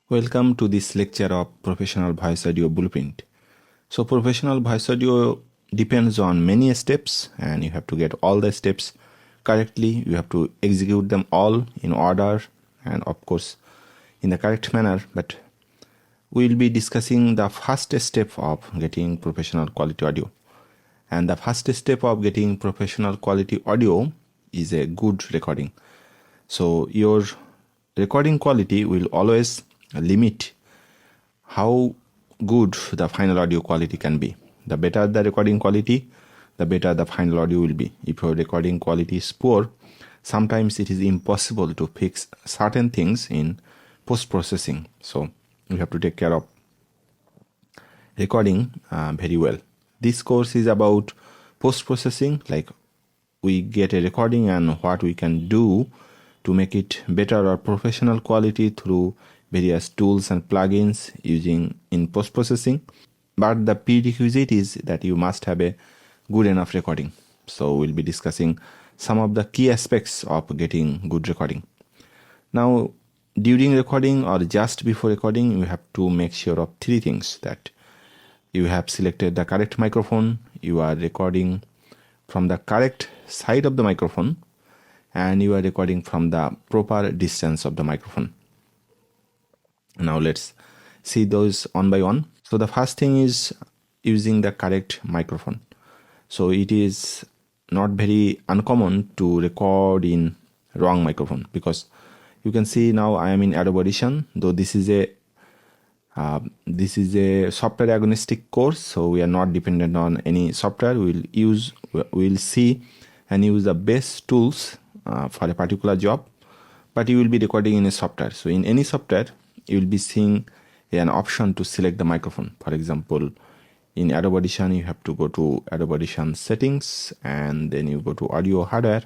Welcome to this lecture of Professional Voice Audio Blueprint. So professional voice audio depends on many steps and you have to get all the steps correctly. You have to execute them all in order and of course in the correct manner. But we will be discussing the first step of getting professional quality audio. And the first step of getting professional quality audio is a good recording. So your recording quality will always limit how good the final audio quality can be. The better the recording quality, the better the final audio will be. If your recording quality is poor, sometimes it is impossible to fix certain things in post-processing. So you have to take care of recording very well. This course is about post-processing, like we get a recording and what we can do to make it better or professional quality through various tools and plugins using in post-processing. But the prerequisite is that you must have a good enough recording. So we'll be discussing some of the key aspects of getting good recording. Now, during recording or just before recording, you have to make sure of three things: that you have selected the correct microphone, you are recording from the correct side of the microphone, and you are recording from the proper distance of the microphone. Now let's see those one by one. So the first thing is using the correct microphone. So it is not very uncommon to record in wrong microphone, because you can see now I am in Adobe Audition, though this is a software agnostic course, so we are not dependent on any software. We'll see and use the best tools for a particular job, but you will be recording in a software. So in any software, you will be seeing an option to select the microphone. For example, in Adobe Audition, you have to go to Adobe Audition settings and then you go to audio hardware.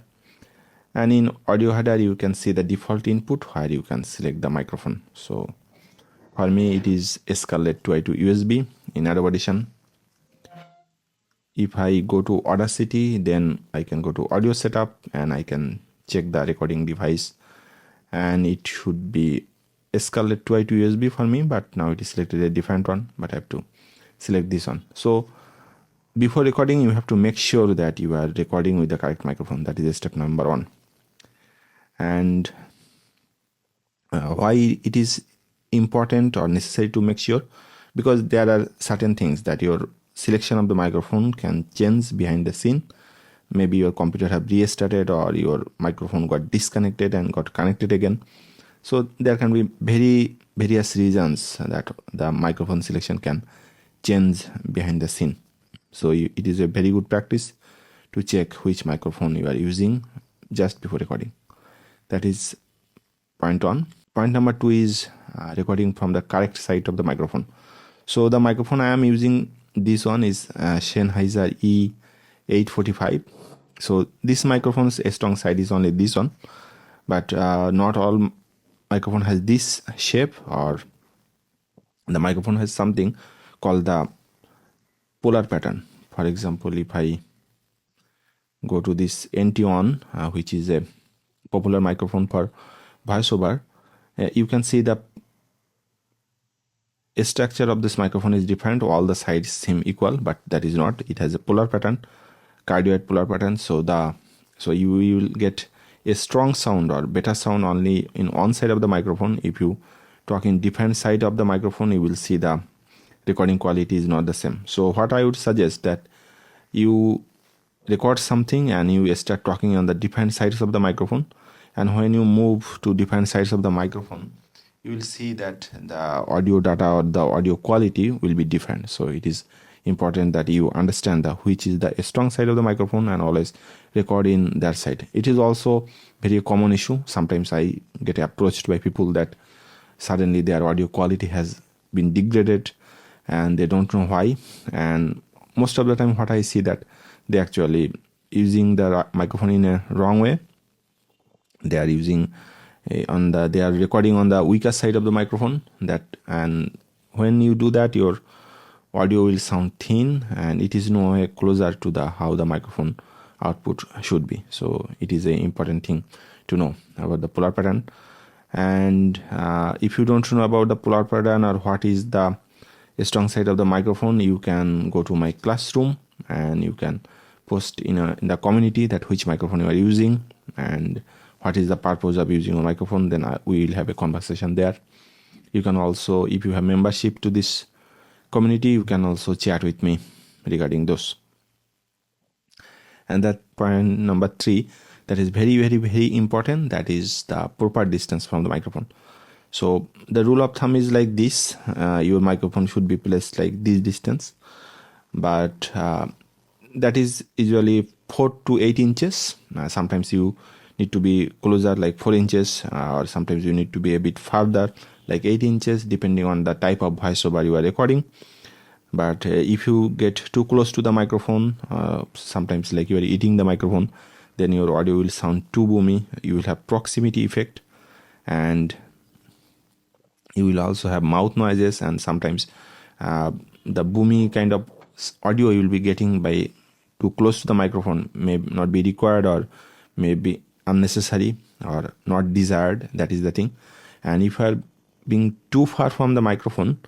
And in audio hardware, you can see the default input where you can select the microphone. So for me, it is Scarlett 2i2 USB in Adobe Audition. If I go to Audacity, then I can go to audio setup and I can check the recording device, and it should be Scarlett 2i2 USB for me, but now it is selected a different one, but I have to select this one. So before recording, you have to make sure that you are recording with the correct microphone. That is step number one. And why it is important or necessary to make sure? Because there are certain things that your selection of the microphone can change behind the scene. Maybe your computer have restarted or your microphone got disconnected and got connected again. So there can be various reasons that the microphone selection can change behind the scene. So it is a very good practice to check which microphone you are using just before recording. That is point one. Point number two is recording from the correct side of the microphone. So the microphone I am using, this one is Sennheiser E845. So this microphone's strong side is only this one, but not all microphone has this shape, or the microphone has something called the polar pattern. For example, if I go to this NT1, which is a popular microphone for voiceover, you can see the structure of this microphone is different. All the sides seem equal, but that is not. It has a polar pattern, cardioid polar pattern. So you will get a strong sound or better sound only in one side of the microphone. If you talk in different side of the microphone, you will see the recording quality is not the same. So what I would suggest, that you record something and you start talking on the different sides of the microphone, and when you move to different sides of the microphone, you will see that the audio data or the audio quality will be different. So it is important that you understand which is the strong side of the microphone and always record in that side. It is also very common issue. Sometimes I get approached by people that suddenly their audio quality has been degraded and they don't know why. And most of the time what I see, that they actually using the microphone in a wrong way. They are using they are recording on the weaker side of the microphone, and when you do that, your audio will sound thin and it is no way closer to how the microphone output should be. So it is an important thing to know about the polar pattern. And if you don't know about the polar pattern or what is the strong side of the microphone, you can go to my classroom and you can post in the community that which microphone you are using and what is the purpose of using a microphone. Then we will have a conversation there. You can also, if you have membership to this community, you can also chat with me regarding those. And that point number 3, that is very, very, very important, that is the proper distance from the microphone. So the rule of thumb is like this: your microphone should be placed like this distance, but that is usually 4 to 8 inches. Sometimes you need to be closer, like 4 inches, or sometimes you need to be a bit further, like 8 inches, depending on the type of voiceover you are recording. But if you get too close to the microphone, sometimes like you are eating the microphone, then your audio will sound too boomy. You will have proximity effect, and you will also have mouth noises, and sometimes the boomy kind of audio you will be getting by too close to the microphone may not be required, or may be unnecessary or not desired. That is the thing. And if you are being too far from the microphone,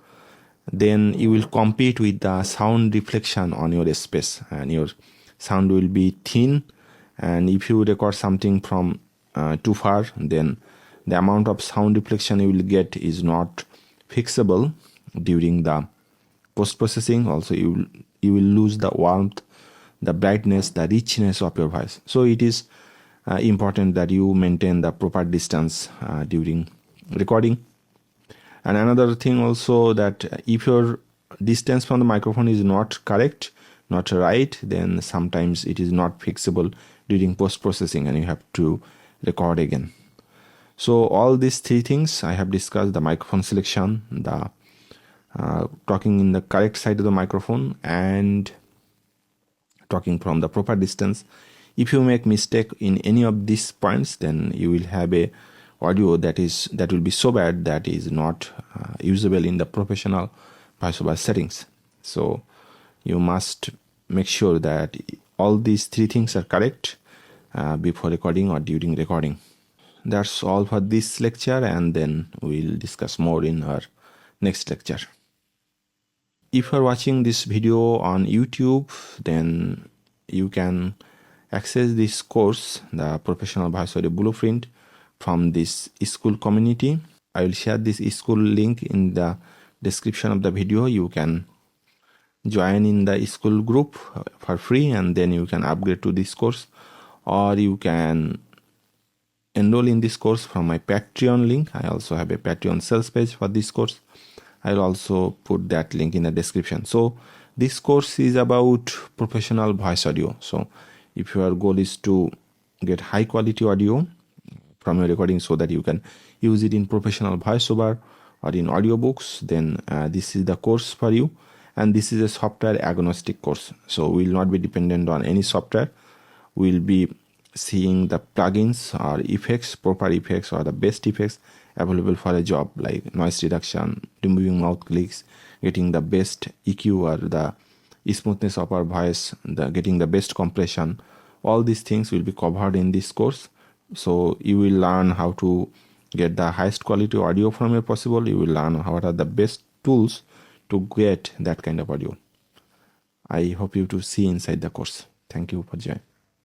then you will compete with the sound reflection on your space, and your sound will be thin. And if you record something from too far, then the amount of sound reflection you will get is not fixable during the post-processing. Also, you will lose the warmth, the brightness, the richness of your voice. So it is important that you maintain the proper distance during recording. And another thing also, that if your distance from the microphone is not correct, not right, then sometimes it is not fixable during post-processing and you have to record again. So all these 3 things I have discussed: the microphone selection, the talking in the correct side of the microphone, and talking from the proper distance. If you make mistake in any of these points, then you will have a audio that will be so bad that is not usable in the professional voiceover settings. So you must make sure that all these 3 things are correct before recording or during recording. That's all for this lecture, and then we'll discuss more in our next lecture. If you're watching this video on YouTube, then you can access this course, the Professional Voiceover Blueprint, from this school community. I will share this school link in the description of the video. You can join in the school group for free, and then you can upgrade to this course, or you can enroll in this course from my Patreon link. I also have a Patreon sales page for this course. I'll also put that link in the description. So this course is about professional voice audio. So if your goal is to get high quality audio from your recording so that you can use it in professional voiceover or in audiobooks, then this is the course for you. And this is a software agnostic course. So we will not be dependent on any software. We'll be seeing the plugins or effects, proper effects or the best effects available for a job, like noise reduction, removing mouth clicks, getting the best EQ or the smoothness of our voice, getting the best compression. All these things will be covered in this course. So you will learn how to get the highest quality audio from your possible. You will learn what are the best tools to get that kind of audio. I hope you to see inside the course. Thank you for joining.